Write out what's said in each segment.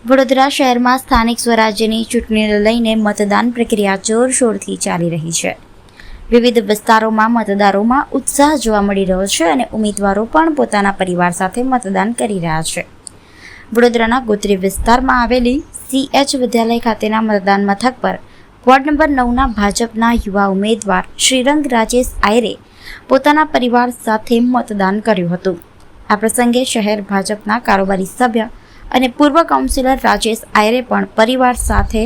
વડોદરા શહેરમાં સ્થાનિક સ્વરાજ્યની ચૂંટણીને લઈને મતદાન પ્રક્રિયા જોરશોરથી ચાલી રહી છે. વિવિધ વિસ્તારોમાં મતદારોમાં ઉત્સાહ જોવા મળી રહ્યો છે અને ઉમેદવારો પણ પોતાના પરિવાર સાથે મતદાન કરી રહ્યા છે. વડોદરાના ગોત્રી વિસ્તારમાં આવેલી CH વિદ્યાલય ખાતેના મતદાન મથક પર વોર્ડ નંબર 9ના ભાજપના યુવા ઉમેદવાર શ્રીરંગ રાજેશ આયરે પોતાના પરિવાર સાથે મતદાન કર્યું હતું. આ પ્રસંગે શહેર ભાજપના કારોબારી સભ્ય અને પૂર્વ કાઉન્સિલર રાજેશ આયરે પણ પરિવાર સાથે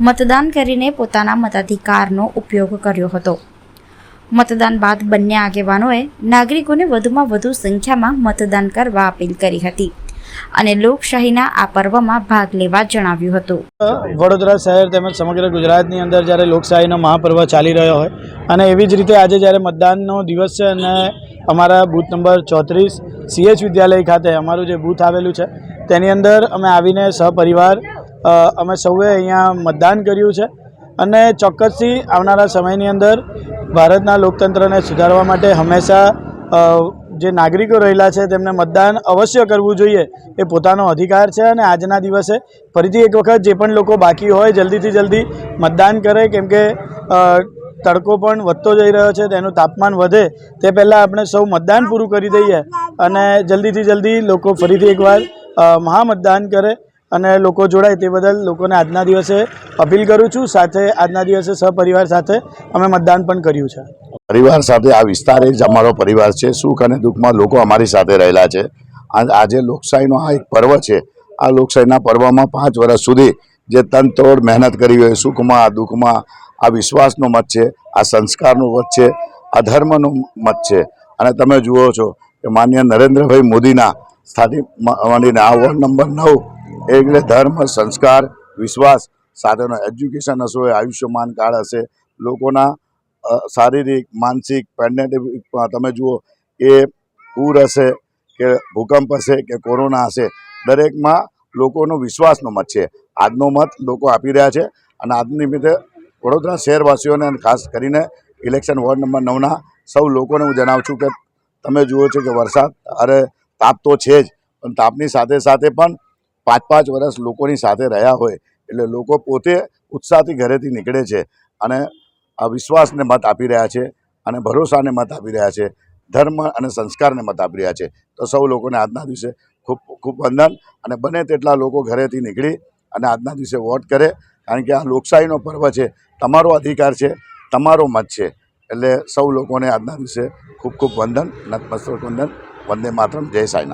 મતદાન કરીને પોતાના મતાધિકારનો ઉપયોગ કર્યો હતો. મતદાન બાદ બંને આગેવાનોએ નાગરિકોને વધુમાં વધુ સંખ્યામાં મતદાન કરવા અપીલ કરી હતી અને લોકશાહીના આ પર્વમાં ભાગ લેવા જણાવ્યું હતું. વડોદરા શહેર તેમજ સમગ્ર ગુજરાતની અંદર જ્યારે લોકશાહીનો મહાપર્વ ચાલી રહ્યો હોય અને એવી જ રીતે આજે જ્યારે મતદાનનો દિવસ છે અને અમારા બૂથ નંબર 34 CH વિદ્યાલય ખાતે અમારું જે બૂથ આવેલું છે તેની અંદર અમે આવીને સહપરિવાર અમે સૌએ અહીંયા મતદાન કર્યું છે અને ચોક્કસથી આવનારા સમયની અંદર ભારતના લોકતંત્રને સુધારવા માટે હંમેશા જે નાગરિકો રહેલા છે તેમને મતદાન અવશ્ય કરવું જોઈએ, એ પોતાનો અધિકાર છે. અને આજના દિવસે ફરીથી એક વખત જે પણ લોકો બાકી હોય જલ્દીથી જલ્દી મતદાન કરે, કેમ કે તડકો પણ વધતો જઈ રહ્યો છે, તેનું તાપમાન વધે તે પહેલાં આપણે સૌ મતદાન પૂરું કરી દઈએ અને જલ્દીથી જલ્દી લોકો ફરીથી એકવાર મહામતદાન કરે અને લોકો જોડાય તે બદલ લોકોને આજના દિવસે અપીલ કરું છું. સાથે આજના દિવસે સહપરિવાર સાથે અમે મતદાન પણ કર્યું છે. પરિવાર સાથે આ વિસ્તાર જ અમારો પરિવાર છે. સુખ અને દુઃખમાં લોકો અમારી સાથે રહેલા છે. આજે લોકશાહીનો આ એક પર્વ છે. આ લોકશાહીના પર્વમાં 5 વર્ષ સુધી જે તનતોડ મહેનત કરી હોય, સુખમાં દુઃખમાં, આ વિશ્વાસનો મત છે, આ સંસ્કારનો મત છે, આ ધર્મનો મત છે. અને તમે જુઓ છો કે માનનીય નરેન્દ્રભાઈ મોદીના સ્થાનિક મળીને આ વોર્ડ નંબર 9 એટલે ધર્મ, સંસ્કાર, વિશ્વાસ સાથેનો એજ્યુકેશન હશે, આયુષ્યમાન કાર્ડ હશે, લોકોના શારીરિક, માનસિક, પેન્ડેમિક તમે જુઓ એ પૂર હશે કે ભૂકંપ હશે કે કોરોના હશે, દરેકમાં લોકોનો વિશ્વાસનો મત છે. આજનો મત લોકો આપી રહ્યા છે અને આજની નિમિત્તે વડોદરા શહેરવાસીઓને ખાસ કરીને ઇલેક્શન વોર્ડ નંબર 9ના સૌ લોકોને હું જણાવું છું કે તમે જુઓ છો કે વરસાદ અરે તાપ તો છે જ, પણ તાપની સાથે સાથે પણ 5-5 વર્ષ લોકોની સાથે રહ્યા હોય એટલે લોકો પોતે ઉત્સાહથી ઘરેથી નીકળે છે અને આ વિશ્વાસને મત આપી રહ્યા છે અને ભરોસાને મત આપી રહ્યા છે, ધર્મ અને સંસ્કારને મત આપી રહ્યા છે. તો સૌ લોકોને આજના દિવસે ખૂબ ખૂબ વંદન અને બને તેટલા લોકો ઘરેથી નીકળી અને આજના દિવસે વોટ કરે, કારણ કે આ લોકશાહીનો પર્વ છે. તમારો અધિકાર છે, તમારો મત છે. એટલે સૌ લોકોને આજના દિવસે ખૂબ ખૂબ વંદન, નતમસ્તક વંદન. વંદે માતરમ. જય સાંઈનાથ.